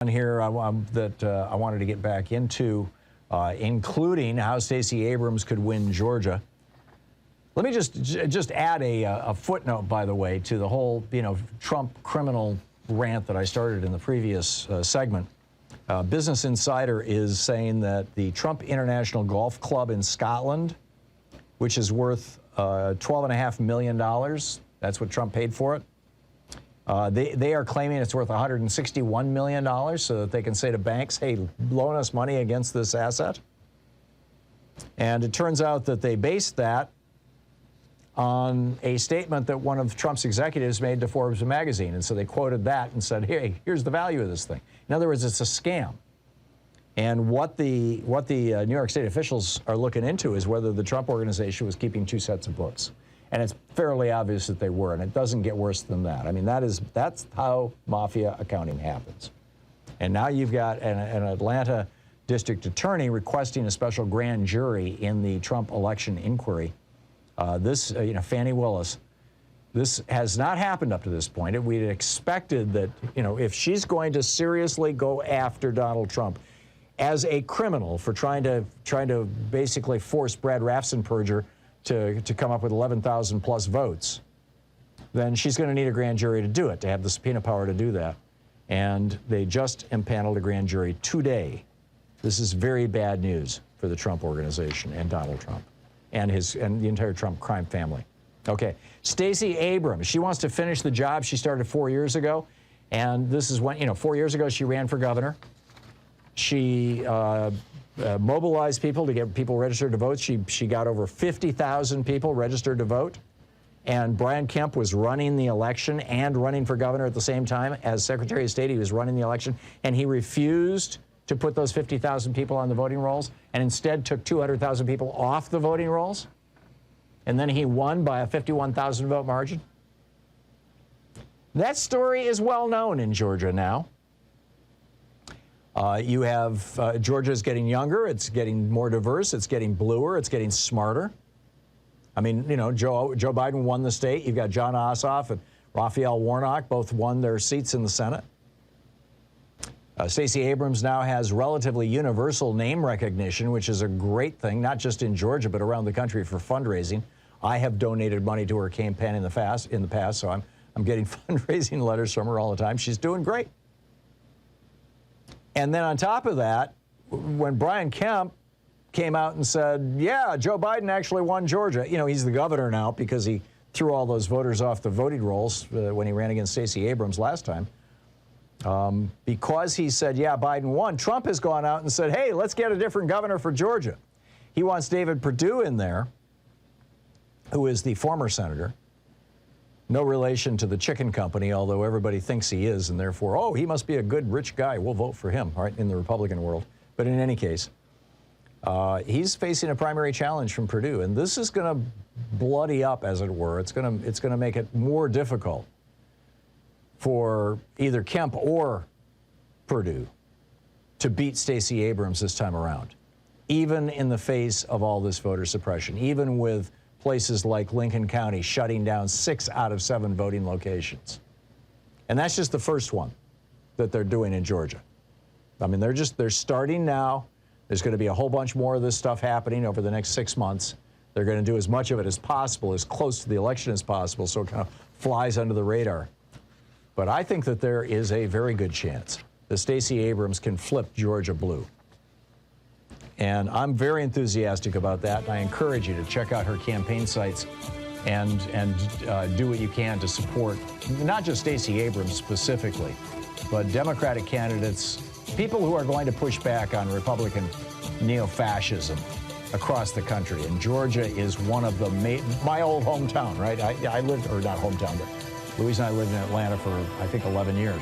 Here I wanted to get back into, including how Stacey Abrams could win Georgia. Let me just add a footnote, by the way, to the whole Trump criminal rant that I started in the previous segment. Business Insider is saying that the Trump International Golf Club in Scotland, which is worth $12.5 million, that's what Trump paid for it. They are claiming it's worth $161 million so that they can say to banks, hey, loan us money against this asset. And it turns out that they based that on a statement that one of Trump's executives made to Forbes magazine. And so they quoted that and said, hey, here's the value of this thing. In other words, it's a scam. And what the New York State officials are looking into is whether the Trump organization was keeping two sets of books. And it's fairly obvious that they were, and it doesn't get worse than that. I mean, that's how mafia accounting happens. And now you've got an Atlanta district attorney requesting a special grand jury in the Trump election inquiry. Fannie Willis, this has not happened up to this point. We'd expected that, if she's going to seriously go after Donald Trump as a criminal for trying to basically force Brad Raffensperger to come up with 11,000 plus votes, then she's going to need a grand jury to do it, to have the subpoena power to do that. And they just impaneled a grand jury today. This is very bad news for the Trump organization and Donald Trump and the entire Trump crime family. Okay, Stacey Abrams, she wants to finish the job she started 4 years ago. And this is when, 4 years ago, she ran for governor. She mobilized people to get people registered to vote. She got over 50,000 people registered to vote. And Brian Kemp was running the election and running for governor at the same time. As Secretary of State, he was running the election. And he refused to put those 50,000 people on the voting rolls and instead took 200,000 people off the voting rolls. And then he won by a 51,000 vote margin. That story is well known in Georgia now. You have Georgia's getting younger, it's getting more diverse, it's getting bluer, it's getting smarter. I mean, Joe Biden won the state. You've got John Ossoff and Raphael Warnock, both won their seats in the Senate. Stacey Abrams now has relatively universal name recognition, which is a great thing, not just in Georgia, but around the country for fundraising. I have donated money to her campaign in the past, so I'm getting fundraising letters from her all the time. She's doing great. And then on top of that, when Brian Kemp came out and said, yeah, Joe Biden actually won Georgia. He's the governor now because he threw all those voters off the voting rolls when he ran against Stacey Abrams last time. Because he said, yeah, Biden won, Trump has gone out and said, hey, let's get a different governor for Georgia. He wants David Perdue in there, who is the former senator. No relation to the chicken company, although everybody thinks he is, and therefore, oh, he must be a good, rich guy. We'll vote for him, right, in the Republican world. But in any case, he's facing a primary challenge from Perdue, and this is going to bloody up, as it were. It's going to make it more difficult for either Kemp or Perdue to beat Stacey Abrams this time around, even in the face of all this voter suppression, even with places like Lincoln County shutting down 6 out of 7 voting locations. And that's just the first one that they're doing in Georgia. I mean, they're starting now. There's going to be a whole bunch more of this stuff happening over the next 6 months. They're going to do as much of it as possible, as close to the election as possible, so it kind of flies under the radar. But I think that there is a very good chance that Stacey Abrams can flip Georgia blue. And I'm very enthusiastic about that, and I encourage you to check out her campaign sites and do what you can to support not just Stacey Abrams specifically, but Democratic candidates, people who are going to push back on Republican neo-fascism across the country. And Georgia is one of the my old hometown, right? I lived, or not hometown, but Louise and I lived in Atlanta for, I think, 11 years.